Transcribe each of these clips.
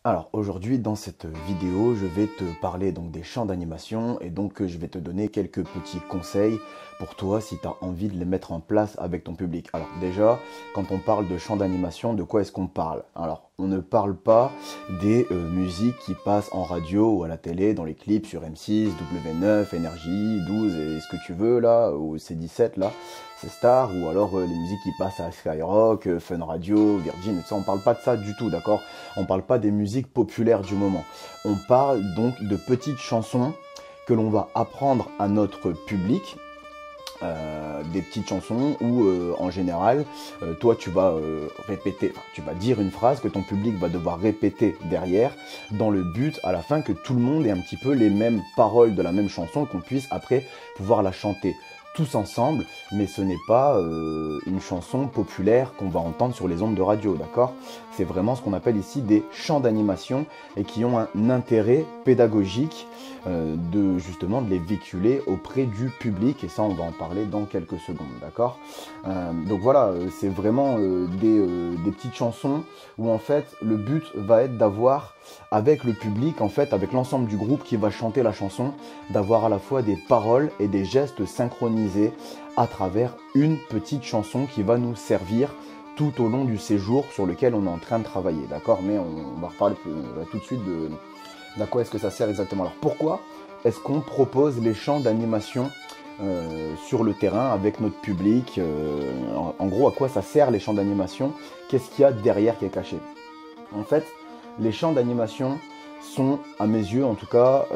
Alors aujourd'hui dans cette vidéo je vais te parler donc des chants d'animation et donc je vais te donner quelques petits conseils pour toi si tu as envie de les mettre en place avec ton public. Alors déjà quand on parle de chants d'animation, de quoi est-ce qu'on parle? Alors on ne parle pas des musiques qui passent en radio ou à la télé, dans les clips sur M6, W9, Énergie, 12 et ce que tu veux là, ou C17 là, c'est Star, ou alors les musiques qui passent à Skyrock, Fun Radio, Virgin, et tout ça, on parle pas de ça du tout, d'accord? On parle pas des musiques populaires du moment. On parle donc de petites chansons que l'on va apprendre à notre public, des petites chansons où en général toi tu vas répéter, enfin, tu vas dire une phrase que ton public va devoir répéter derrière dans le but à la fin que tout le monde ait un petit peu les mêmes paroles de la même chanson, qu'on puisse après pouvoir la chanter tous ensemble, mais ce n'est pas une chanson populaire qu'on va entendre sur les ondes de radio, d'accord? C'est vraiment ce qu'on appelle ici des chants d'animation et qui ont un intérêt pédagogique de justement de les véhiculer auprès du public, et ça on va en parler dans quelques secondes, d'accord? Donc voilà, c'est vraiment des petites chansons où en fait le but va être d'avoir avec le public, en fait avec l'ensemble du groupe qui va chanter la chanson, d'avoir à la fois des paroles et des gestes synchronisés à travers une petite chanson qui va nous servir tout au long du séjour sur lequel on est en train de travailler, d'accord? Mais on va reparler tout de suite d'à quoi est-ce que ça sert exactement. Alors pourquoi est-ce qu'on propose les chants d'animation sur le terrain avec notre public, en gros, à quoi ça sert les chants d'animation? Qu'est-ce qu'il y a derrière qui est caché? En fait, les chants d'animation sont, à mes yeux en tout cas,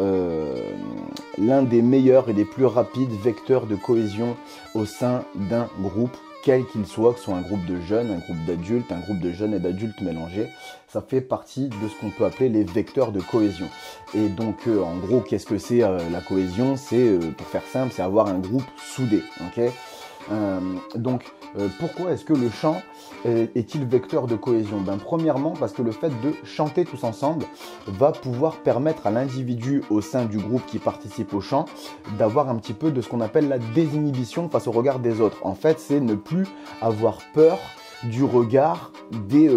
l'un des meilleurs et des plus rapides vecteurs de cohésion au sein d'un groupe, quel qu'il soit, que ce soit un groupe de jeunes, un groupe d'adultes, un groupe de jeunes et d'adultes mélangés. Ça fait partie de ce qu'on peut appeler les vecteurs de cohésion. Et donc, en gros, qu'est-ce que c'est la cohésion? C'est, pour faire simple, c'est avoir un groupe soudé, ok? Pourquoi est-ce que le chant est-il vecteur de cohésion? Premièrement, parce que le fait de chanter tous ensemble va pouvoir permettre à l'individu au sein du groupe qui participe au chant d'avoir un petit peu de ce qu'on appelle la désinhibition face au regard des autres. En fait, c'est ne plus avoir peur du regard des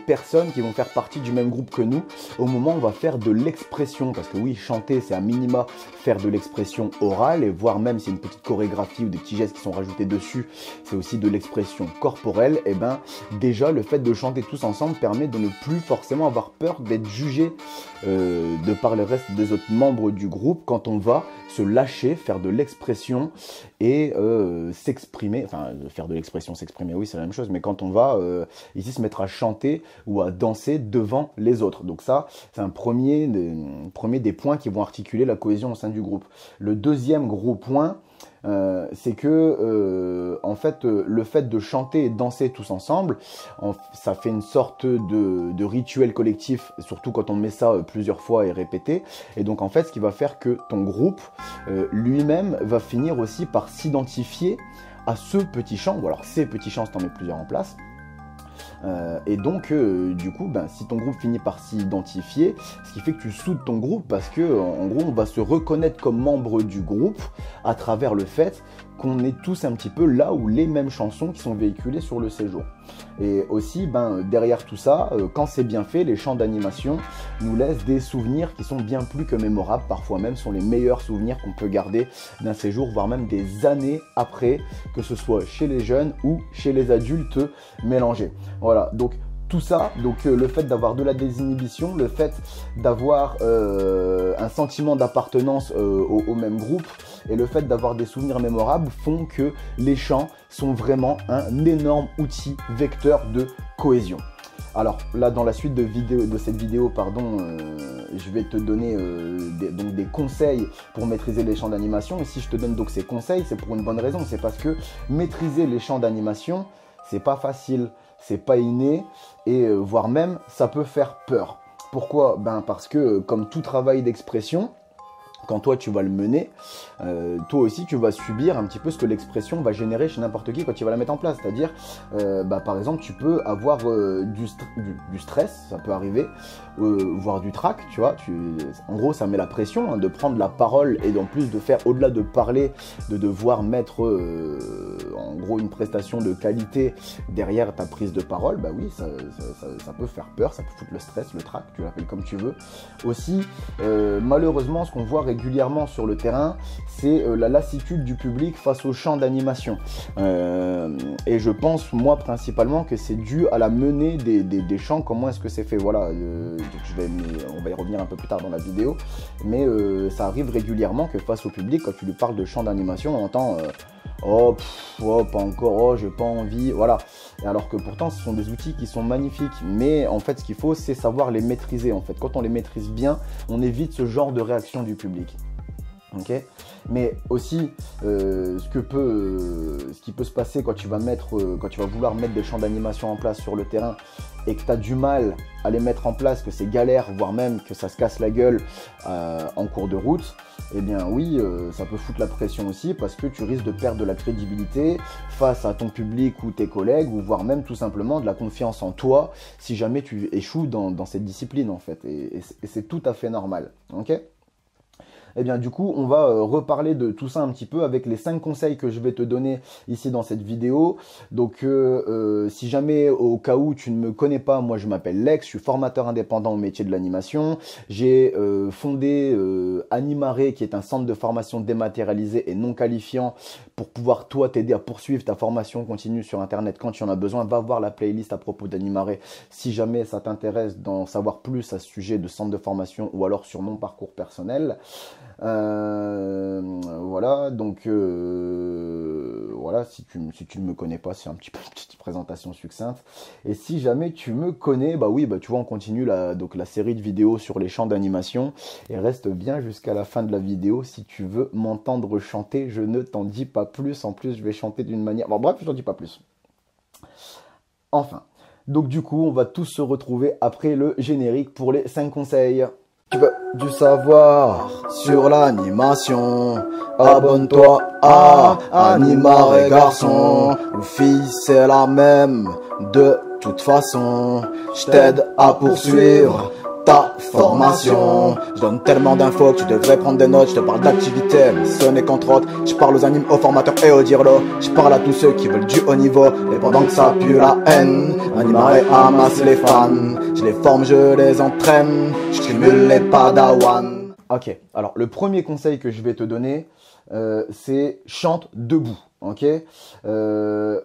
personnes qui vont faire partie du même groupe que nous au moment où on va faire de l'expression, parce que oui, chanter c'est à minima faire de l'expression orale, et voire même s'il y a une petite chorégraphie ou des petits gestes qui sont rajoutés dessus, c'est aussi de l'expression corporelle. Et déjà le fait de chanter tous ensemble permet de ne plus forcément avoir peur d'être jugé de par le reste des autres membres du groupe quand on va se lâcher, faire de l'expression et s'exprimer, enfin faire de l'expression, s'exprimer, oui c'est la même chose, mais quand on va ici se mettre à chanter ou à danser devant les autres. Donc ça, c'est un premier des points qui vont articuler la cohésion au sein du groupe. Le deuxième gros point, c'est que en fait le fait de chanter et danser tous ensemble, ça fait une sorte de rituel collectif, surtout quand on met ça plusieurs fois et répété. Et donc en fait ce qui va faire que ton groupe lui-même va finir aussi par s'identifier à ce petit chant, ou alors ces petits chants si t'en mets plusieurs en place. Et donc du coup si ton groupe finit par s'identifier, ce qui fait que tu soudes ton groupe, parce que en gros on va se reconnaître comme membre du groupe à travers le fait qu'on est tous un petit peu là où les mêmes chansons qui sont véhiculées sur le séjour. Et aussi derrière tout ça, quand c'est bien fait, les chants d'animation nous laissent des souvenirs qui sont bien plus que mémorables, parfois même sont les meilleurs souvenirs qu'on peut garder d'un séjour, voire même des années après, que ce soit chez les jeunes ou chez les adultes mélangés. Voilà, donc tout ça, le fait d'avoir de la désinhibition, le fait d'avoir un sentiment d'appartenance au même groupe, et le fait d'avoir des souvenirs mémorables font que les chants sont vraiment un énorme outil vecteur de cohésion. Alors là, dans la suite de cette vidéo, je vais te donner des conseils pour maîtriser les chants d'animation. Et si je te donne donc ces conseils, c'est pour une bonne raison. C'est parce que maîtriser les chants d'animation, c'est pas facile, c'est pas inné, et voire même ça peut faire peur. Pourquoi? Parce que comme tout travail d'expression, quand toi tu vas le mener, toi aussi tu vas subir un petit peu ce que l'expression va générer chez n'importe qui quand tu vas la mettre en place. C'est-à-dire, par exemple, tu peux avoir du stress, ça peut arriver, voire du trac, tu vois. En gros, ça met la pression de prendre la parole et en plus de faire, au-delà de parler, de devoir mettre en gros une prestation de qualité derrière ta prise de parole. Bah oui, ça peut faire peur, ça peut foutre le stress, le trac, tu l'appelles comme tu veux. Aussi, malheureusement, ce qu'on voit régulièrement sur le terrain, c'est la lassitude du public face au chant d'animation. Et je pense, moi, principalement, que c'est dû à la menée des chants, comment est-ce que c'est fait. Voilà, on va y revenir un peu plus tard dans la vidéo, mais ça arrive régulièrement que face au public, quand tu lui parles de chant d'animation, on entend oh, pas encore, oh, j'ai pas envie, voilà. Et alors que pourtant, ce sont des outils qui sont magnifiques, mais en fait, ce qu'il faut, c'est savoir les maîtriser. En fait, quand on les maîtrise bien, on évite ce genre de réaction du public. Ok, mais aussi ce qui peut se passer quand tu vas vouloir mettre des champs d'animation en place sur le terrain et que tu as du mal à les mettre en place, que c'est galère, voire même que ça se casse la gueule en cours de route, eh bien oui, ça peut foutre la pression aussi parce que tu risques de perdre de la crédibilité face à ton public ou tes collègues, ou voire même tout simplement de la confiance en toi si jamais tu échoues dans cette discipline en fait, et c'est tout à fait normal, ok. Eh bien du coup, on va reparler de tout ça un petit peu avec les 5 conseils que je vais te donner ici dans cette vidéo. Donc si jamais au cas où tu ne me connais pas, moi je m'appelle Lex, je suis formateur indépendant au métier de l'animation. J'ai fondé Animare, qui est un centre de formation dématérialisé et non qualifiant pour pouvoir toi t'aider à poursuivre ta formation continue sur internet quand tu en as besoin. Va voir la playlist à propos d'Animare si jamais ça t'intéresse d'en savoir plus à ce sujet de centre de formation ou alors sur mon parcours personnel. Voilà, donc voilà, si tu ne me connais pas, c'est un petit peu une petite présentation succincte. Et si jamais tu me connais, bah oui, bah tu vois, on continue la série de vidéos sur les chants d'animation, et reste bien jusqu'à la fin de la vidéo si tu veux m'entendre chanter. Je ne t'en dis pas plus, en plus je vais chanter d'une manière, bon bref, je t'en dis pas plus. Enfin, donc du coup, on va tous se retrouver après le générique pour les 5 conseils. Tu veux du savoir sur l'animation? Abonne-toi à Animare garçon ou fille, c'est la même. De toute façon, je t'aide à poursuivre ta formation. Je donne tellement d'infos que tu devrais prendre des notes. Je te parle d'activité, mais ce n'est qu'entre autres. Je parle aux animes, aux formateurs et aux dirlo. Je parle à tous ceux qui veulent du haut niveau. Et pendant que ça pue la haine, Animare amasse les fans. Je les forme, je les entraîne. Je cumule les padawan. Ok, alors le premier conseil que je vais te donner, c'est chante debout. Ok,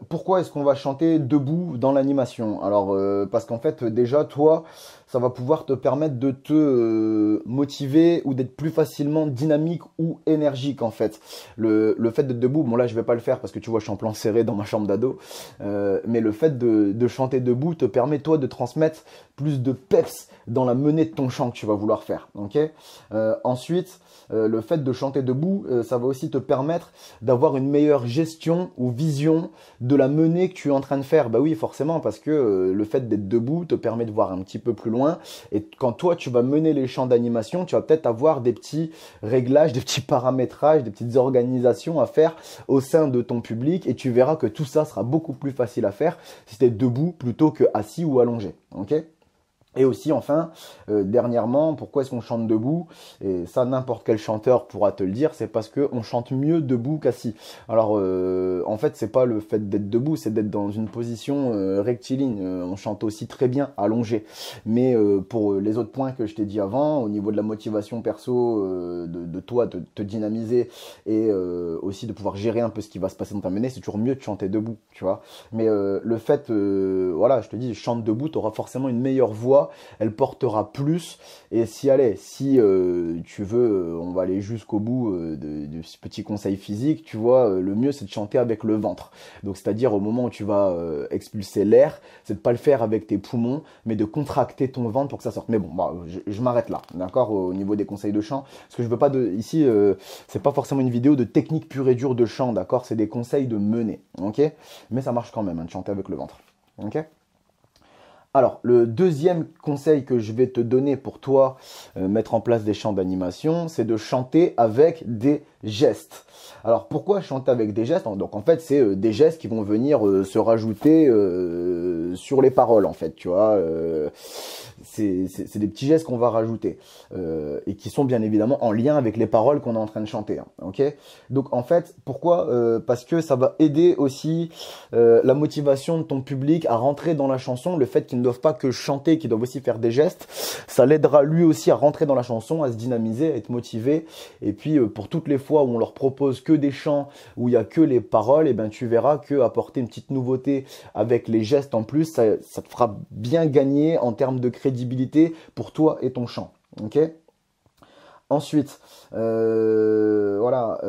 pourquoi est-ce qu'on va chanter debout dans l'animation? Alors parce qu'en fait déjà toi, ça va pouvoir te permettre de te motiver ou d'être plus facilement dynamique ou énergique en fait. Le fait d'être debout, bon là je vais pas le faire parce que tu vois je suis en plan serré dans ma chambre d'ado, mais le fait de chanter debout te permet toi de transmettre plus de peps dans la menée de ton chant que tu vas vouloir faire. Ok, ensuite le fait de chanter debout, ça va aussi te permettre d'avoir une meilleure gestion ou vision de la menée que tu es en train de faire. Bah oui, forcément, parce que le fait d'être debout te permet de voir un petit peu plus loin. Et quand toi, tu vas mener les chants d'animation, tu vas peut-être avoir des petits réglages, des petits paramétrages, des petites organisations à faire au sein de ton public. Et tu verras que tout ça sera beaucoup plus facile à faire si tu es debout plutôt que assis ou allongé. Ok ? Et aussi, enfin, dernièrement, pourquoi est-ce qu'on chante debout? Et ça, n'importe quel chanteur pourra te le dire, c'est parce qu'on chante mieux debout qu'assis. Alors, en fait, c'est pas le fait d'être debout, c'est d'être dans une position rectiligne. On chante aussi très bien allongé. Mais pour les autres points que je t'ai dit avant, au niveau de la motivation perso, de toi, de te dynamiser et aussi de pouvoir gérer un peu ce qui va se passer dans ta menée, c'est toujours mieux de chanter debout, tu vois. Mais le fait, voilà, je te dis, chante debout, tu auras forcément une meilleure voix. Elle portera plus, et si tu veux, on va aller jusqu'au bout de ce petit conseil physique, tu vois, le mieux c'est de chanter avec le ventre. Donc c'est-à-dire au moment où tu vas expulser l'air, c'est de pas le faire avec tes poumons, mais de contracter ton ventre pour que ça sorte. Mais bon, bah, je m'arrête là, d'accord, au niveau des conseils de chant, parce que je veux pas ici, c'est pas forcément une vidéo de technique pure et dure de chant, d'accord, c'est des conseils de menée, ok, mais ça marche quand même, hein, de chanter avec le ventre, ok. Alors, le deuxième conseil que je vais te donner pour toi, mettre en place des chants d'animation, c'est de chanter avec des gestes. Alors, pourquoi chanter avec des gestes? Donc, en fait, c'est des gestes qui vont venir se rajouter sur les paroles, en fait, tu vois. C'est des petits gestes qu'on va rajouter et qui sont bien évidemment en lien avec les paroles qu'on est en train de chanter. Hein, ok? Donc, en fait, pourquoi? Parce que ça va aider aussi la motivation de ton public à rentrer dans la chanson, le fait qu'ils ne doivent pas que chanter, qu'ils doivent aussi faire des gestes, ça l'aidera lui aussi à rentrer dans la chanson, à se dynamiser, à être motivé. Et puis pour toutes les fois où on leur propose que des chants, où il n'y a que les paroles, et ben tu verras que apporter une petite nouveauté avec les gestes en plus, ça te fera bien gagner en termes de crédibilité pour toi et ton chant. Ok? Ensuite, voilà,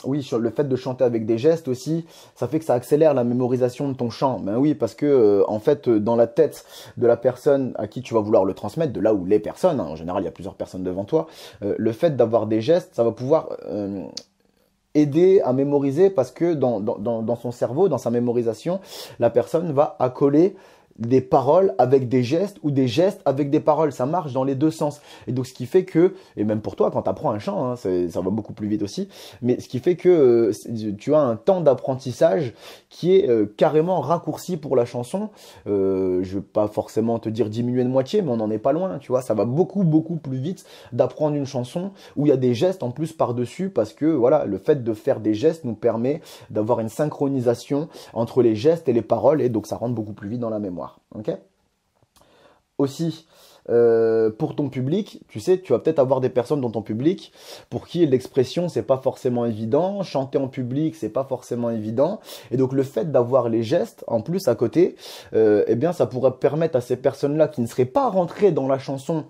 oui, sur le fait de chanter avec des gestes aussi, ça fait que ça accélère la mémorisation de ton chant. Ben oui, parce que en fait, dans la tête de la personne à qui tu vas vouloir le transmettre, de là où les personnes, hein, en général, il y a plusieurs personnes devant toi, le fait d'avoir des gestes, ça va pouvoir aider à mémoriser parce que dans son cerveau, dans sa mémorisation, la personne va accoler des paroles avec des gestes ou des gestes avec des paroles. Ça marche dans les deux sens. Et donc, ce qui fait que, et même pour toi, quand tu apprends un chant, hein, ça va beaucoup plus vite aussi, mais ce qui fait que tu as un temps d'apprentissage qui est carrément raccourci pour la chanson. Je vais pas forcément te dire diminuer de moitié, mais on n'en est pas loin, tu vois. Ça va beaucoup, beaucoup plus vite d'apprendre une chanson où il y a des gestes en plus par-dessus parce que, voilà, le fait de faire des gestes nous permet d'avoir une synchronisation entre les gestes et les paroles et donc ça rentre beaucoup plus vite dans la mémoire. Ok. Aussi, pour ton public, tu sais, tu vas peut-être avoir des personnes dans ton public pour qui l'expression c'est pas forcément évident, chanter en public c'est pas forcément évident, et donc le fait d'avoir les gestes en plus à côté, eh bien ça pourrait permettre à ces personnes-là qui ne seraient pas rentrées dans la chanson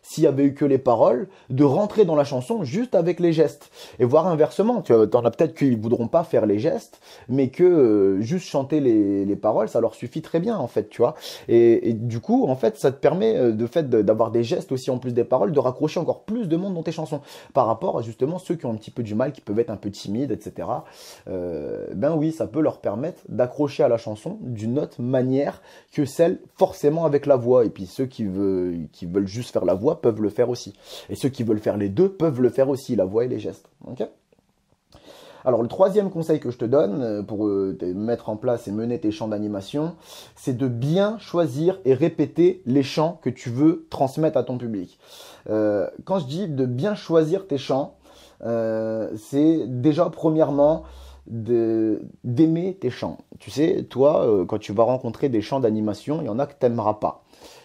s'il y avait eu que les paroles, de rentrer dans la chanson juste avec les gestes. Et voire inversement, tu en as peut-être qui ne voudront pas faire les gestes, mais que juste chanter les paroles, ça leur suffit très bien en fait, tu vois. Et du coup, en fait, ça te permet d'avoir des gestes aussi en plus des paroles, de raccrocher encore plus de monde dans tes chansons, par rapport à justement ceux qui ont un petit peu du mal, qui peuvent être un peu timides, etc. Ben oui, ça peut leur permettre d'accrocher à la chanson d'une autre manière que celle forcément avec la voix. Et puis ceux qui veulent juste faire la voix, peuvent le faire aussi. Et ceux qui veulent faire les deux peuvent le faire aussi, la voix et les gestes. Okay. Alors le troisième conseil que je te donne pour mettre en place et mener tes chants d'animation, c'est de bien choisir et répéter les chants que tu veux transmettre à ton public. Quand je dis de bien choisir tes chants, c'est déjà premièrement d'aimer tes chants. Tu sais, toi, quand tu vas rencontrer des chants d'animation, il y en a que tu n'aimeras pas.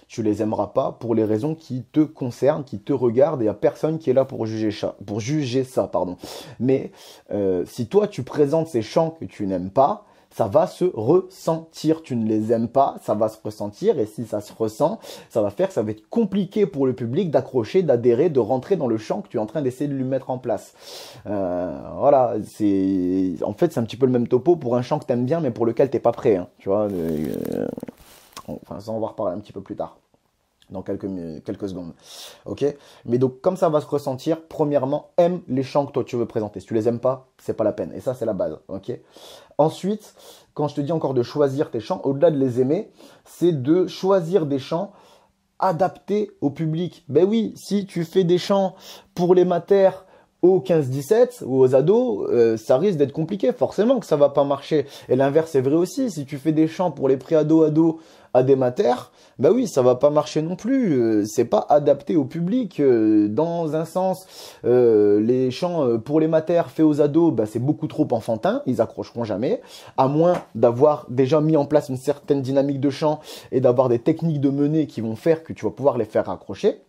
Tu les aimeras pas pour les raisons qui te concernent, qui te regardent, et il n'y a personne qui est là pour juger ça, pardon. Mais si toi tu présentes ces chants que tu n'aimes pas, ça va se ressentir. Tu ne les aimes pas, ça va se ressentir, et si ça se ressent, ça va faire que ça va être compliqué pour le public d'accrocher, d'adhérer, de rentrer dans le chant que tu es en train d'essayer de lui mettre en place. Voilà, en fait c'est un petit peu le même topo pour un chant que tu aimes bien, mais pour lequel tu n'es pas prêt, hein, tu vois. Enfin, ça on va reparler un petit peu plus tard, dans quelques secondes. Ok. Mais donc, comme ça va se ressentir, premièrement, aime les chants que toi tu veux présenter. Si tu les aimes pas, c'est pas la peine. Et ça, c'est la base. Ok. Ensuite, quand je te dis encore de choisir tes chants, au-delà de les aimer, c'est de choisir des chants adaptés au public. Ben oui, si tu fais des chants pour les matères, aux 15-17 ou aux ados, ça risque d'être compliqué. Forcément que ça va pas marcher. Et l'inverse est vrai aussi. Si tu fais des chants pour les pré-ados à des matères, bah oui, ça va pas marcher non plus. C'est pas adapté au public. Dans un sens, les chants pour les matères faits aux ados, bah, c'est beaucoup trop enfantin. Ils accrocheront jamais. À moins d'avoir déjà mis en place une certaine dynamique de chant et d'avoir des techniques de menée qui vont faire que tu vas pouvoir les faire accrocher.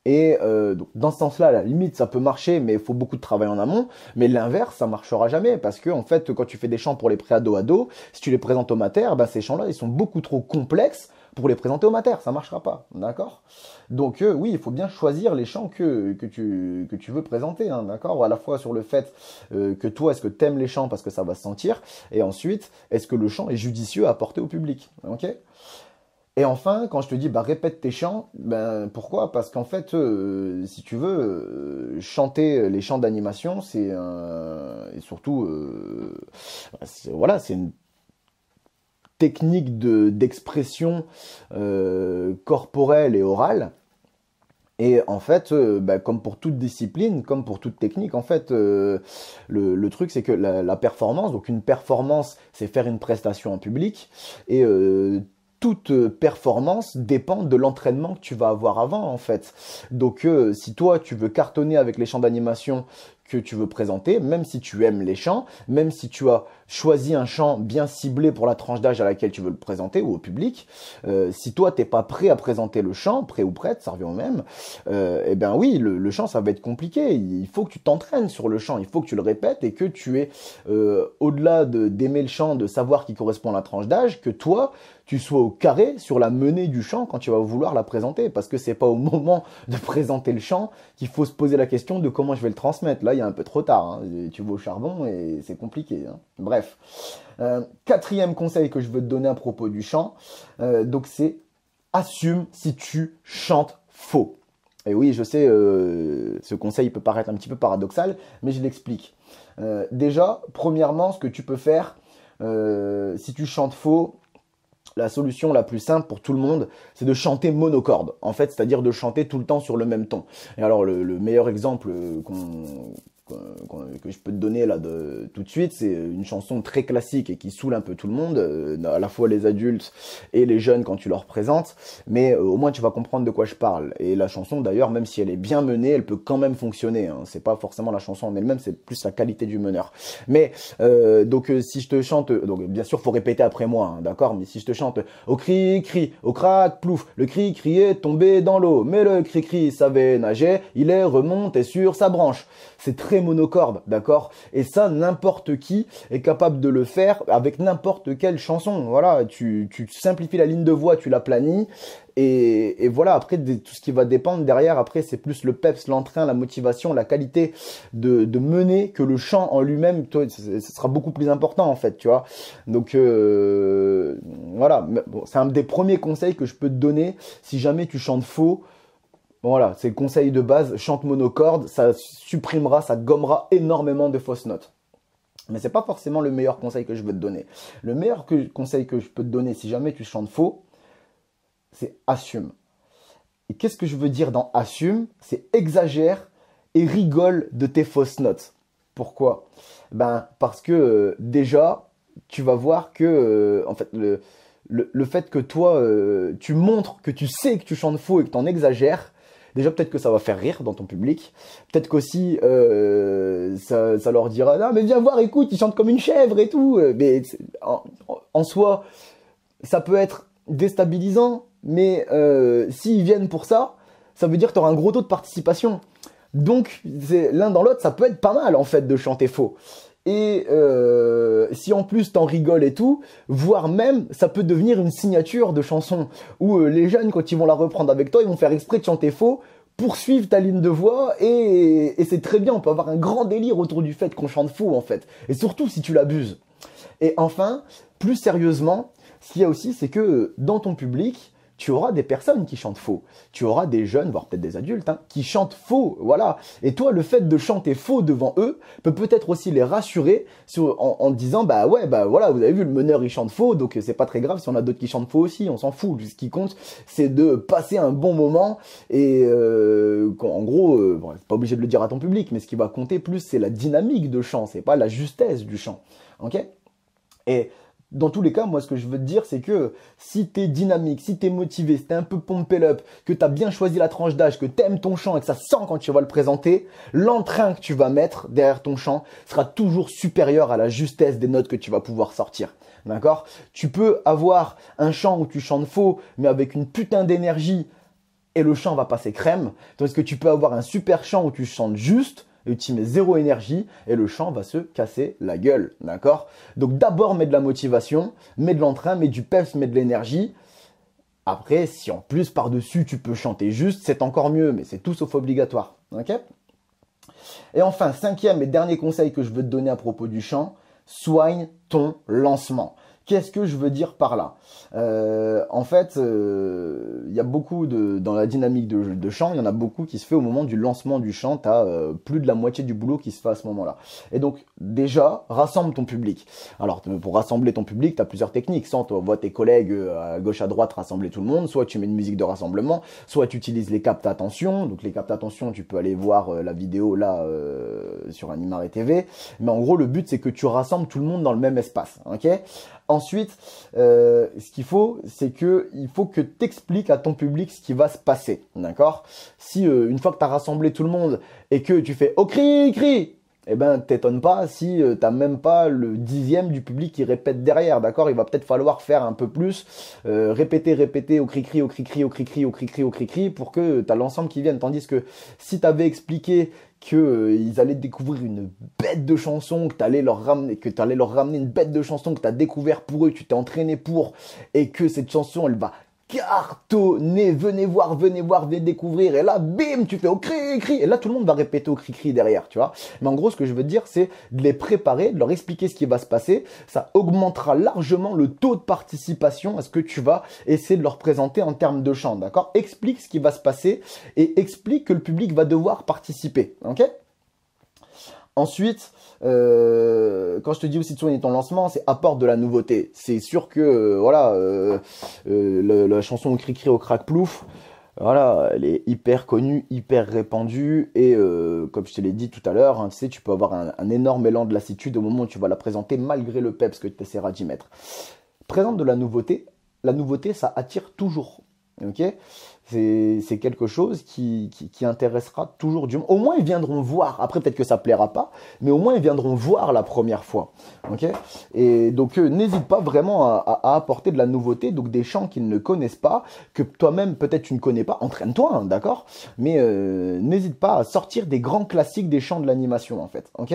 Et donc dans ce sens-là, à la limite, ça peut marcher, mais il faut beaucoup de travail en amont. Mais l'inverse, ça marchera jamais, parce que en fait, quand tu fais des chants pour les pré-ados, si tu les présentes au mater, ben, ces chants-là, ils sont beaucoup trop complexes pour les présenter au mater. Ça marchera pas, d'accord? Donc oui, il faut bien choisir les chants que tu veux présenter, hein, d'accord? À la fois sur le fait que toi, est-ce que tu aimes les chants parce que ça va se sentir, et ensuite, est-ce que le chant est judicieux à apporter au public, ok? Et enfin, quand je te dis bah, répète tes chants, ben pourquoi? Parce qu'en fait, si tu veux, chanter les chants d'animation, et surtout, voilà, c'est une technique d'expression corporelle et orale. Et en fait, comme pour toute discipline, comme pour toute technique, en fait, le truc c'est que la performance, donc une performance, c'est faire une prestation en public, et toute performance dépend de l'entraînement que tu vas avoir avant, en fait. Donc, si toi, tu veux cartonner avec les chants d'animation que tu veux présenter, même si tu aimes les chants, même si tu as choisi un chant bien ciblé pour la tranche d'âge à laquelle tu veux le présenter ou au public, si toi t'es pas prêt à présenter le chant, prêt ou prête, ça revient au même, eh bien oui, le chant ça va être compliqué, il faut que tu t'entraînes sur le chant, il faut que tu le répètes et que tu aies, au-delà d'aimer le chant, de savoir qui correspond à la tranche d'âge, que toi, tu sois au carré sur la menée du chant quand tu vas vouloir la présenter, parce que c'est pas au moment de présenter le chant qu'il faut se poser la question de comment je vais le transmettre. Là, il y a un peu trop tard, hein. Tu vas au charbon et c'est compliqué, hein. Bref. Quatrième conseil que je veux te donner à propos du chant, donc c'est assume si tu chantes faux. Et oui, je sais, ce conseil peut paraître un petit peu paradoxal, mais je l'explique. Déjà, premièrement, ce que tu peux faire, si tu chantes faux, la solution la plus simple pour tout le monde, c'est de chanter monocorde. En fait, c'est-à-dire de chanter tout le temps sur le même ton. Et alors, le meilleur exemple que je peux te donner là tout de suite, c'est une chanson très classique et qui saoule un peu tout le monde, à la fois les adultes et les jeunes quand tu leur présentes, mais au moins tu vas comprendre de quoi je parle. Et la chanson d'ailleurs, même si elle est bien menée, elle peut quand même fonctionner, hein. C'est pas forcément la chanson en elle-même, c'est plus la qualité du meneur. Mais donc si je te chante, donc bien sûr faut répéter après moi, hein, d'accord, mais si je te chante au cri cri, au crac plouf, le cri cri est tombé dans l'eau, mais le cri cri savait nager, il est remonté sur sa branche. C'est très monocorde, d'accord? Et ça, n'importe qui est capable de le faire avec n'importe quelle chanson. Voilà, tu simplifies la ligne de voix, tu la planies. Et voilà, après, tout ce qui va dépendre derrière, après, c'est plus le peps, l'entrain, la motivation, la qualité de mener que le chant en lui-même, ce sera beaucoup plus important, en fait, tu vois. Donc, voilà, bon, c'est un des premiers conseils que je peux te donner si jamais tu chantes faux. Voilà, c'est le conseil de base, chante monocorde, ça supprimera, ça gommera énormément de fausses notes. Mais c'est pas forcément le meilleur conseil que je veux te donner. Le meilleur conseil que je peux te donner si jamais tu chantes faux, c'est assume. Et qu'est-ce que je veux dire dans assume? C'est exagère et rigole de tes fausses notes. Pourquoi? Parce que déjà, tu vas voir que en fait le fait que toi tu montres que tu sais que tu chantes faux et que tu en exagères, déjà, peut-être que ça va faire rire dans ton public. Peut-être qu'aussi, ça leur dira « Ah, mais viens voir, écoute, il chante comme une chèvre et tout. » Mais en soi, ça peut être déstabilisant. Mais s'ils viennent pour ça, ça veut dire que tu auras un gros taux de participation. Donc, l'un dans l'autre, ça peut être pas mal, en fait, de chanter faux. Et si en plus t'en rigoles et tout, voire même ça peut devenir une signature de chanson où les jeunes quand ils vont la reprendre avec toi, ils vont faire exprès de chanter faux pour suivre ta ligne de voix et c'est très bien, on peut avoir un grand délire autour du fait qu'on chante faux en fait. Et surtout si tu l'abuses. Et enfin, plus sérieusement, ce qu'il y a aussi c'est que dans ton public, tu auras des personnes qui chantent faux. Tu auras des jeunes, voire peut-être des adultes, hein, qui chantent faux, voilà. Et toi, le fait de chanter faux devant eux peut peut-être aussi les rassurer en disant, bah ouais, bah voilà, vous avez vu, le meneur, il chante faux, donc c'est pas très grave si on a d'autres qui chantent faux aussi, on s'en fout. Ce qui compte, c'est de passer un bon moment et en gros, bon, c'est pas obligé de le dire à ton public, mais ce qui va compter plus, c'est la dynamique de chant, c'est pas la justesse du chant, ok? Et dans tous les cas, moi, ce que je veux te dire, c'est que si t'es dynamique, si t'es motivé, si t'es un peu pumpé up, que t'as bien choisi la tranche d'âge, que t'aimes ton chant et que ça sent quand tu vas le présenter, l'entrain que tu vas mettre derrière ton chant sera toujours supérieur à la justesse des notes que tu vas pouvoir sortir. D'accord? Tu peux avoir un chant où tu chantes faux, mais avec une putain d'énergie et le chant va passer crème. Tandis que tu peux avoir un super chant où tu chantes juste, et tu mets zéro énergie et le chant va se casser la gueule, d'accord? Donc d'abord mets de la motivation, mets de l'entrain, mets du peps, mets de l'énergie. Après, si en plus par-dessus tu peux chanter juste, c'est encore mieux, mais c'est tout sauf obligatoire, ok? Et enfin, cinquième et dernier conseil que je veux te donner à propos du chant, soigne ton lancement. Qu'est-ce que je veux dire par là? En fait, il y a beaucoup dans la dynamique de chant, il y en a beaucoup qui se fait au moment du lancement du chant. Tu as plus de la moitié du boulot qui se fait à ce moment-là. Et donc, déjà, rassemble ton public. Alors, pour rassembler ton public, tu as plusieurs techniques. Soit tu vois tes collègues à gauche, à droite rassembler tout le monde, soit tu mets une musique de rassemblement, soit tu utilises les captes attention. Donc, les captes attention, tu peux aller voir la vidéo là sur Animare TV. Mais en gros, le but, c'est que tu rassembles tout le monde dans le même espace. Ok? Ensuite, ce qu'il faut, c'est que il faut que tu expliques à ton public ce qui va se passer, d'accord? Si une fois que tu as rassemblé tout le monde et que tu fais « Oh, cri, cri !» eh ben, t'étonnes pas si t'as même pas le 10e du public qui répète derrière, d'accord? Il va peut-être falloir faire un peu plus, répéter au cri-cri, au cri-cri, au cri-cri, au cri-cri, au cri-cri, pour que t'as l'ensemble qui vienne. Tandis que si t'avais expliqué que ils allaient découvrir une bête de chanson, que t'allais leur ramener une bête de chanson que t'as découvert pour eux, que tu t'es entraîné pour, et que cette chanson, elle va cartonner, venez voir, venez découvrir, et là, bim, tu fais au cri-cri, et là, tout le monde va répéter au cri-cri derrière, tu vois. Mais en gros, ce que je veux te dire, c'est de les préparer, de leur expliquer ce qui va se passer, ça augmentera largement le taux de participation à ce que tu vas essayer de leur présenter en termes de chant, d'accord? Explique ce qui va se passer, et explique que le public va devoir participer, ok? Ensuite, quand je te dis aussi de soigner ton lancement, c'est apporte de la nouveauté. C'est sûr que la chanson au cri-cri au crack plouf, voilà, elle est hyper connue, hyper répandue et comme je te l'ai dit tout à l'heure, hein, tu sais, tu peux avoir un énorme élan de lassitude au moment où tu vas la présenter malgré le peps que tu essaieras d'y mettre. Présente de la nouveauté ça attire toujours. Ok, c'est quelque chose qui intéressera toujours du monde. Au moins, ils viendront voir. Après, peut-être que ça plaira pas, mais au moins, ils viendront voir la première fois. Ok, et donc, n'hésite pas vraiment à apporter de la nouveauté, donc des chants qu'ils ne connaissent pas, que toi-même, peut-être tu ne connais pas. Entraîne-toi, hein, d'accord? Mais n'hésite pas à sortir des grands classiques des chants de l'animation, en fait. Ok,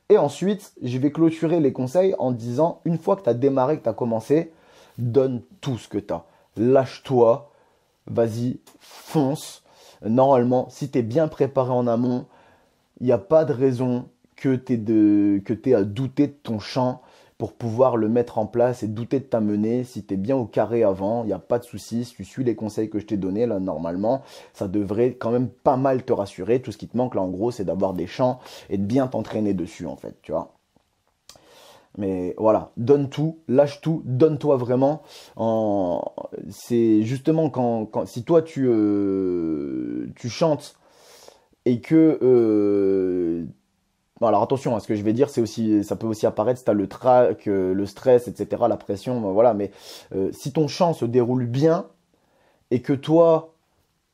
et ensuite, je vais clôturer les conseils en disant, une fois que tu as démarré, que tu as commencé, donne tout ce que tu as. Lâche-toi. Vas-y, fonce. Normalement, si tu es bien préparé en amont, il n'y a pas de raison que tu aies à douter de ton chant pour pouvoir le mettre en place et douter de ta menée. Si tu es bien au carré avant, il n'y a pas de souci. Si tu suis les conseils que je t'ai donnés, là, normalement, ça devrait quand même pas mal te rassurer. Tout ce qui te manque, là, en gros, c'est d'avoir des chants et de bien t'entraîner dessus, en fait, tu vois. Mais voilà, donne tout, lâche tout, donne-toi vraiment. C'est justement si toi tu chantes et que bon, alors attention à ce que je vais dire, ça peut aussi apparaître si tu as le trac, le stress, etc., la pression, ben voilà. Mais si ton chant se déroule bien et que toi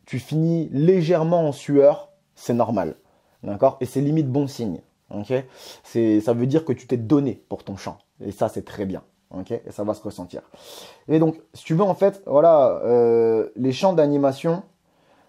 tu finis légèrement en sueur, c'est normal, d'accord? Et c'est limite bon signe. Okay, ça veut dire que tu t'es donné pour ton chant. Et ça, c'est très bien. Okay, et ça va se ressentir. Et donc, si tu veux, en fait, voilà, les chants d'animation,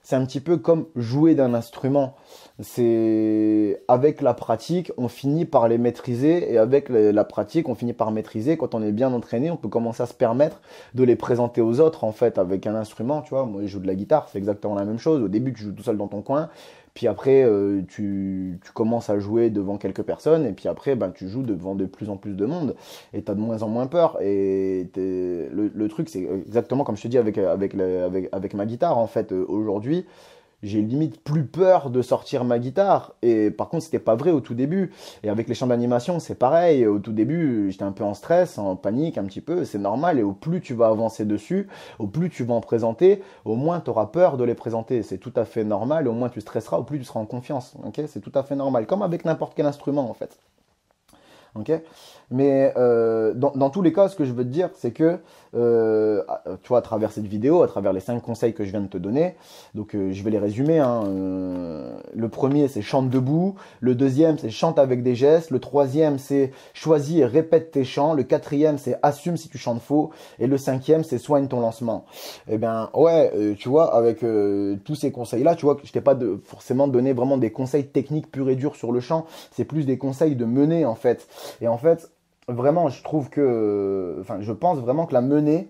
c'est un petit peu comme jouer d'un instrument. C'est avec la pratique, on finit par les maîtriser. Et avec la pratique, on finit par maîtriser. Quand on est bien entraîné, on peut commencer à se permettre de les présenter aux autres, en fait, avec un instrument. Tu vois, moi, je joue de la guitare, c'est exactement la même chose. Au début, tu joues tout seul dans ton coin. Puis après, tu commences à jouer devant quelques personnes. Et puis après, ben, tu joues devant de plus en plus de monde. Et tu as de moins en moins peur. Et le truc, c'est exactement comme je te dis avec ma guitare. En fait, aujourd'hui, j'ai limite plus peur de sortir ma guitare. Et par contre, c'était pas vrai au tout début. Et avec les chants d'animation, c'est pareil. Au tout début, j'étais un peu en stress, en panique un petit peu. C'est normal. Et au plus tu vas avancer dessus, au plus tu vas en présenter, au moins tu auras peur de les présenter. C'est tout à fait normal. Et au moins tu stresseras, au plus tu seras en confiance. Okay, c'est tout à fait normal. Comme avec n'importe quel instrument, en fait. Okay, mais dans tous les cas, ce que je veux te dire, c'est que tu vois, à travers cette vidéo, à travers les 5 conseils que je viens de te donner, donc je vais les résumer. Hein, le premier, c'est chante debout. Le deuxième, c'est chante avec des gestes. Le troisième, c'est choisis et répète tes chants. Le quatrième, c'est assume si tu chantes faux. Et le cinquième, c'est soigne ton lancement. Eh bien, ouais, tu vois, avec tous ces conseils-là, tu vois, je t'ai pas forcément donné vraiment des conseils techniques purs et durs sur le chant. C'est plus des conseils de mener, en fait. Et en fait, vraiment, je pense vraiment que la menée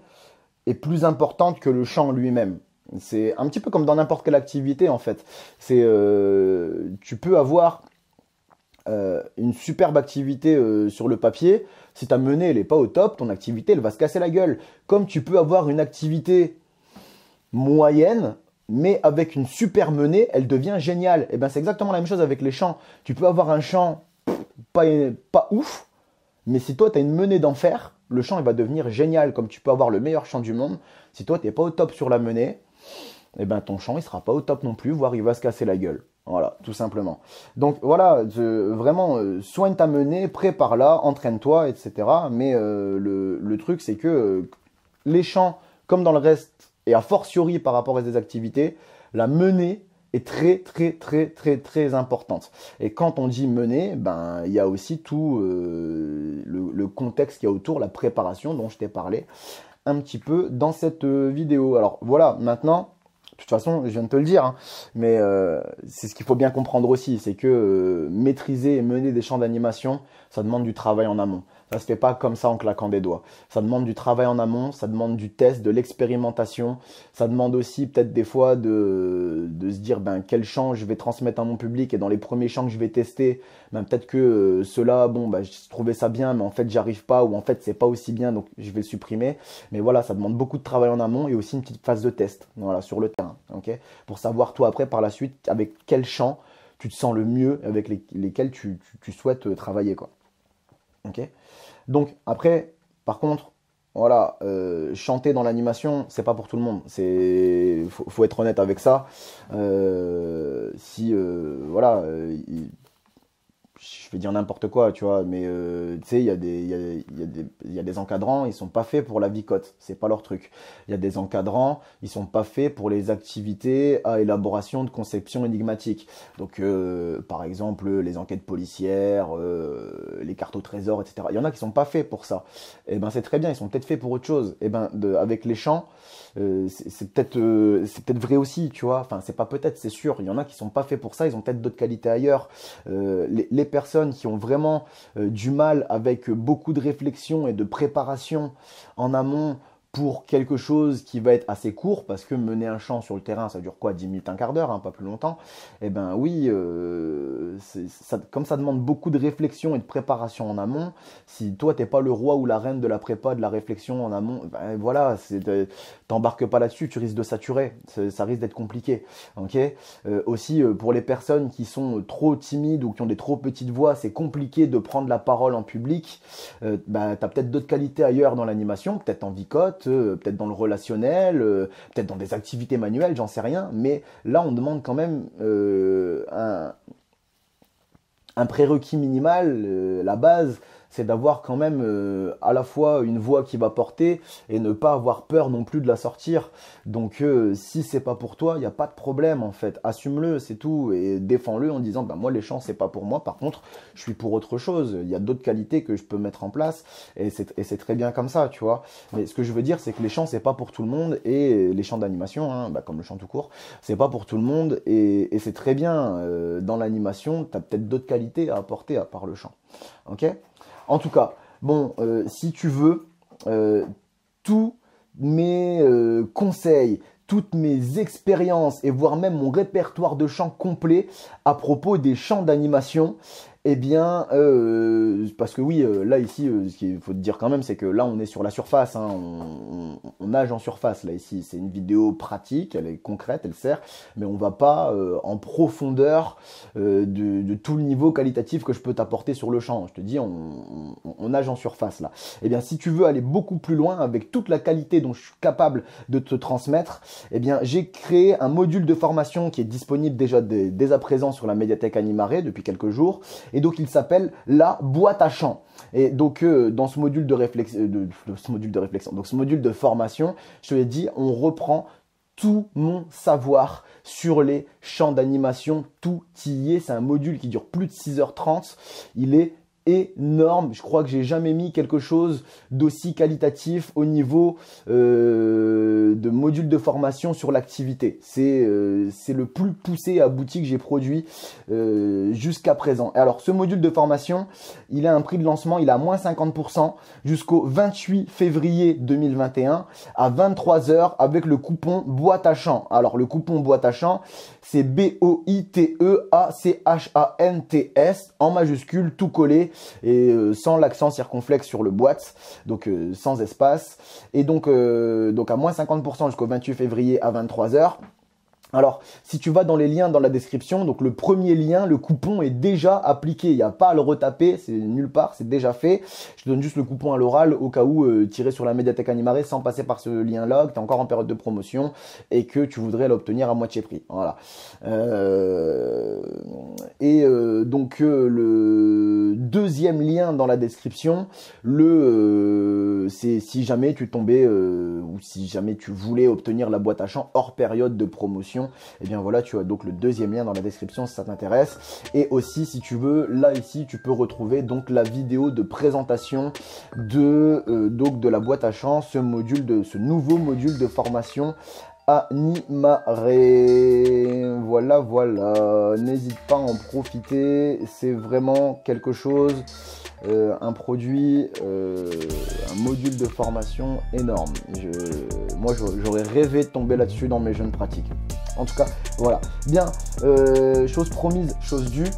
est plus importante que le chant lui-même. C'est un petit peu comme dans n'importe quelle activité, en fait. Tu peux avoir une superbe activité sur le papier, si ta menée elle est pas au top, ton activité elle va se casser la gueule. Comme tu peux avoir une activité moyenne, mais avec une super menée, elle devient géniale. Et ben c'est exactement la même chose avec les chants. Tu peux avoir un chant pas ouf, mais si toi tu as une menée d'enfer, le chant il va devenir génial. Comme tu peux avoir le meilleur chant du monde, si toi tu n'es pas au top sur la menée, et ben ton chant il sera pas au top non plus, voire il va se casser la gueule. Voilà, tout simplement. Donc voilà, vraiment, soigne ta menée, prépare-la, entraîne-toi, etc. Mais le truc, c'est que les chants, comme dans le reste, et a fortiori par rapport à des activités, la menée est très, très, très, très, très importante. Et quand on dit menée, ben, il y a aussi tout le contexte qu'il y a autour, la préparation dont je t'ai parlé un petit peu dans cette vidéo. Alors voilà, maintenant... De toute façon, je viens de te le dire, hein, mais c'est ce qu'il faut bien comprendre aussi, c'est que maîtriser et mener des champs d'animation, ça demande du travail en amont. Ça se fait pas comme ça en claquant des doigts. Ça demande du travail en amont, ça demande du test, de l'expérimentation. Ça demande aussi peut-être des fois de se dire ben, quel chant je vais transmettre à mon public. Et dans les premiers chants que je vais tester, ben, peut-être que ceux-là, bon, ben, je trouvais ça bien, mais en fait, j'arrive pas, ou en fait, c'est pas aussi bien, donc je vais le supprimer. Mais voilà, ça demande beaucoup de travail en amont et aussi une petite phase de test, voilà, sur le terrain, ok, pour savoir toi après, par la suite, avec quel chant tu te sens le mieux, avec lesquels tu souhaites travailler, quoi. Ok. Donc après, par contre, voilà, chanter dans l'animation, c'est pas pour tout le monde. Faut être honnête avec ça. Si voilà, je vais dire n'importe quoi, tu vois, mais tu sais, il y a des encadrants, ils sont pas faits pour la vicote, c'est pas leur truc. Il y a des encadrants, ils sont pas faits pour les activités à élaboration de conception énigmatique. Donc, par exemple, les enquêtes policières, les cartes au trésor, etc. Il y en a qui sont pas faits pour ça. Et ben, c'est très bien, ils sont peut-être faits pour autre chose. Et ben, avec les chants, c'est peut-être vrai aussi, tu vois. Enfin, c'est pas peut-être, c'est sûr. Il y en a qui sont pas faits pour ça, ils ont peut-être d'autres qualités ailleurs. Les personnes qui ont vraiment du mal avec beaucoup de réflexion et de préparation en amont pour quelque chose qui va être assez court, parce que mener un chant sur le terrain, ça dure quoi, 10 minutes, un quart d'heure, hein, pas plus longtemps. Eh ben oui, comme ça demande beaucoup de réflexion et de préparation en amont, si toi t'es pas le roi ou la reine de la prépa, de la réflexion en amont, ben voilà, t'embarques pas là-dessus, tu risques de saturer, ça risque d'être compliqué. Ok. Aussi, pour les personnes qui sont trop timides ou qui ont des trop petites voix, c'est compliqué de prendre la parole en public. Ben, t'as peut-être d'autres qualités ailleurs dans l'animation, peut-être en vicote, peut-être dans le relationnel, peut-être dans des activités manuelles, j'en sais rien. Mais là, on demande quand même un prérequis minimal, la base, c'est d'avoir quand même à la fois une voix qui va porter et ne pas avoir peur non plus de la sortir. Donc si c'est pas pour toi, il n'y a pas de problème en fait. Assume-le, c'est tout, et défends-le en disant bah moi les chants c'est pas pour moi, par contre je suis pour autre chose. Il y a d'autres qualités que je peux mettre en place et c'est très bien comme ça, tu vois. Mais ce que je veux dire c'est que les chants c'est pas pour tout le monde, et les chants d'animation, hein, bah, comme le chant tout court, c'est pas pour tout le monde, et c'est très bien. Dans l'animation, tu as peut-être d'autres qualités à apporter à part le chant. Ok. En tout cas, bon, si tu veux, tous mes conseils, toutes mes expériences et voire même mon répertoire de chants complet à propos des chants d'animation, eh bien, parce que oui, là ici, ce qu'il faut te dire quand même, c'est que là on est sur la surface, hein, on nage en surface là ici. C'est une vidéo pratique, elle est concrète, elle sert, mais on va pas en profondeur de tout le niveau qualitatif que je peux t'apporter sur le chant. Je te dis, on nage en surface là. Eh bien, si tu veux aller beaucoup plus loin avec toute la qualité dont je suis capable de te transmettre, eh bien, j'ai créé un module de formation qui est disponible déjà dès à présent sur la médiathèque Animaré depuis quelques jours. Et donc, il s'appelle la boîte à chant. Et donc, dans ce module de réflexion, donc ce module de formation, je te l'ai dit, on reprend tout mon savoir sur les chants d'animation, tout y est. C'est un module qui dure plus de 6h30. Il est énorme. Je crois que j'ai jamais mis quelque chose d'aussi qualitatif au niveau de module de formation sur l'activité. C'est le plus poussé et abouti que j'ai produit jusqu'à présent. Et alors ce module de formation, il a un prix de lancement, il a moins 50% jusqu'au 28 février 2021 à 23 h avec le coupon boîte à chant. Alors le coupon boîte à chant, c'est BOITEACHANTS en majuscule, tout collé et sans l'accent circonflexe sur le boîte, donc sans espace. Et donc à moins 50% jusqu'au 28 février à 23 h. Alors, si tu vas dans les liens dans la description, donc le premier lien, le coupon est déjà appliqué. Il n'y a pas à le retaper, c'est nulle part, c'est déjà fait. Je te donne juste le coupon à l'oral au cas où tirer sur la médiathèque Animaré sans passer par ce lien-là, que tu es encore en période de promotion et que tu voudrais l'obtenir à moitié prix. Voilà. Donc le deuxième lien dans la description, c'est si jamais tu tombais ou si jamais tu voulais obtenir la boîte à chant hors période de promotion. Et bien voilà, tu as donc le deuxième lien dans la description si ça t'intéresse. Et aussi, si tu veux, là ici, tu peux retrouver donc la vidéo de présentation de la boîte à chant, ce nouveau module de formation Animaré. Voilà, voilà. N'hésite pas à en profiter. C'est vraiment quelque chose, un produit, un module de formation énorme. Moi, j'aurais rêvé de tomber là-dessus dans mes jeunes pratiques. En tout cas, voilà. Bien, chose promise, chose due.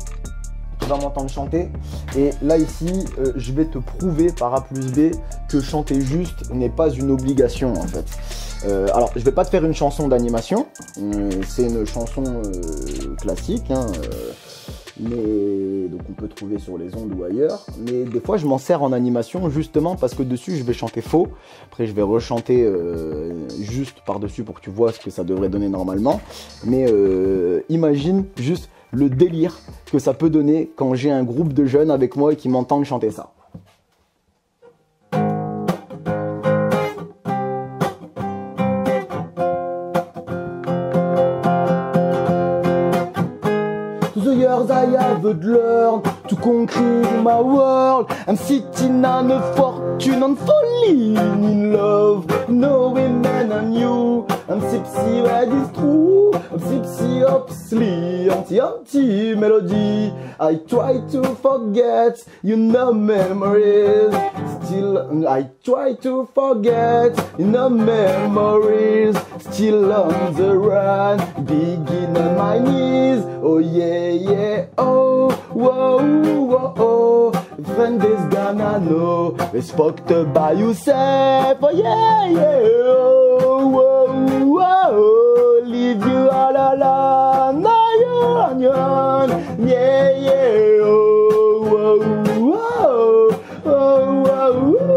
Tu vas m'entendre chanter. Et là, ici, je vais te prouver par A plus B que chanter juste n'est pas une obligation, en fait. Alors, je vais pas te faire une chanson d'animation. C'est une chanson classique, hein, mais donc on peut trouver sur les ondes ou ailleurs. Mais des fois, je m'en sers en animation justement parce que dessus, je vais chanter faux. Après, je vais rechanter juste par-dessus pour que tu vois ce que ça devrait donner normalement. Mais imagine juste le délire que ça peut donner quand j'ai un groupe de jeunes avec moi et qui m'entendent chanter ça. I have learned to conquer my world. I'm sitting on a fortune and falling in love. No women and you. I'm tipsy, red is true. I'm tipsy, obviously. Anti melody. I try to forget, you know, memories. Still, I try to forget, you know, memories. Still on the run, begin on my knees. Oh yeah, yeah, oh, whoa, whoa, oh. Friend is gonna know, respect by yourself. Oh yeah, yeah, oh, whoa, whoa. Leave you all alone, now you're on your own. Yeah, yeah, oh, whoa, whoa, oh, whoa, whoa.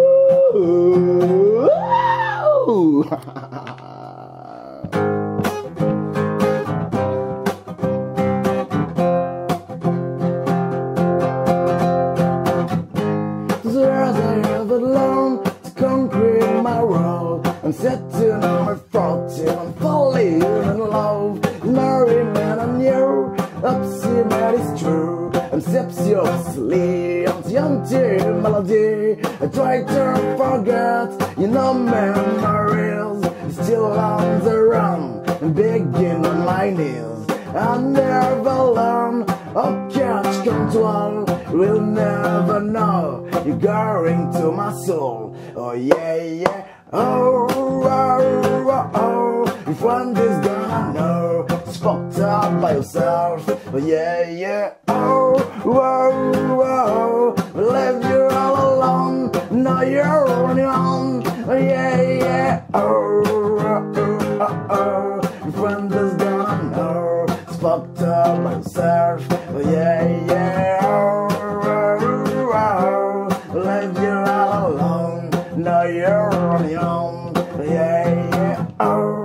I'm sitting on my 40, I'm falling in love. Marry man, I'm new. Upsy man is true. I'm sepsy, obviously. Anti melody. I try to forget, you know, memories. Still on the run, begging on my knees. I never learn or catch control. We'll never know. You're going to my soul. Oh yeah, yeah. Oh, oh, oh, oh. If one is gonna know, it's fucked up by yourself. Oh yeah, yeah. Oh, oh, oh. Leave you all alone. Now you're on your own. Oh yeah, yeah. Oh, oh, oh, oh. If one is gonna know, it's fucked up by yourself. Oh yeah, yeah. Oh, oh, oh. Leave you all alone. Now you're on your own. Yeah, yeah. Oh.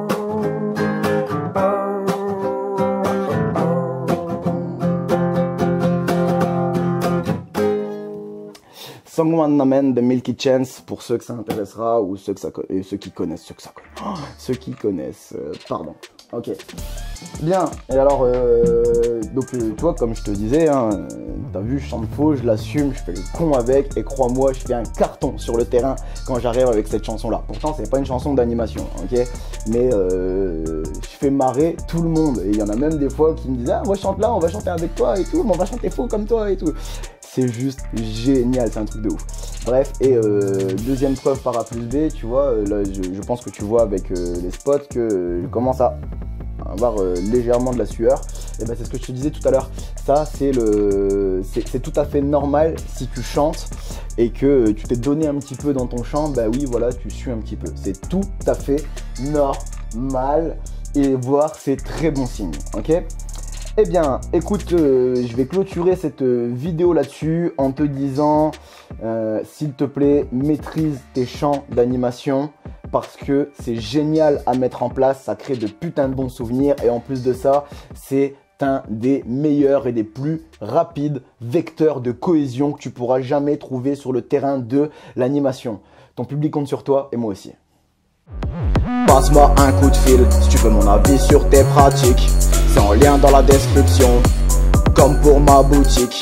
Someone Namen de Milky Chance pour ceux que ça intéressera ou ceux qui connaissent, pardon. Ok. Bien. Et alors, donc toi, comme je te disais, hein, t'as vu, je chante faux, je l'assume, je fais le con avec, et crois-moi, je fais un carton sur le terrain quand j'arrive avec cette chanson-là. Pourtant, c'est pas une chanson d'animation, ok, mais je fais marrer tout le monde, et il y en a même des fois qui me disent, ah, moi je chante là, on va chanter avec toi et tout, mais on va chanter faux comme toi et tout. C'est juste génial, c'est un truc de ouf. Bref, et deuxième preuve par A plus B, tu vois, là je pense que tu vois avec les spots que je commence à avoir légèrement de la sueur. Et ben c'est ce que je te disais tout à l'heure. Ça c'est tout à fait normal si tu chantes et que tu t'es donné un petit peu dans ton chant, bah oui voilà, tu sues un petit peu. C'est tout à fait normal et voire c'est très bon signe, ok? Eh bien, écoute, je vais clôturer cette vidéo là-dessus en te disant, s'il te plaît, maîtrise tes chants d'animation parce que c'est génial à mettre en place, ça crée de putains de bons souvenirs et en plus de ça, c'est un des meilleurs et des plus rapides vecteurs de cohésion que tu pourras jamais trouver sur le terrain de l'animation. Ton public compte sur toi et moi aussi. Passe-moi un coup de fil si tu veux mon avis sur tes pratiques. C'est en lien dans la description, comme pour ma boutique.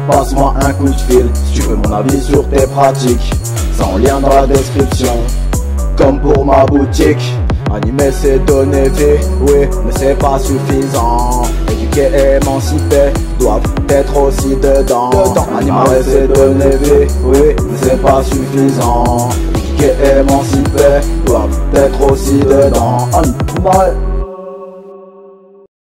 Passe-moi un coup de fil si tu veux mon avis sur tes pratiques. C'est en lien dans la description, comme pour ma boutique. Animer c'est donner vie, oui, mais c'est pas suffisant. Éduquer et émanciper doivent être aussi dedans. Animer c'est donner vie, oui, mais c'est pas suffisant. Éduquer et émanciper doivent être aussi dedans. Animal.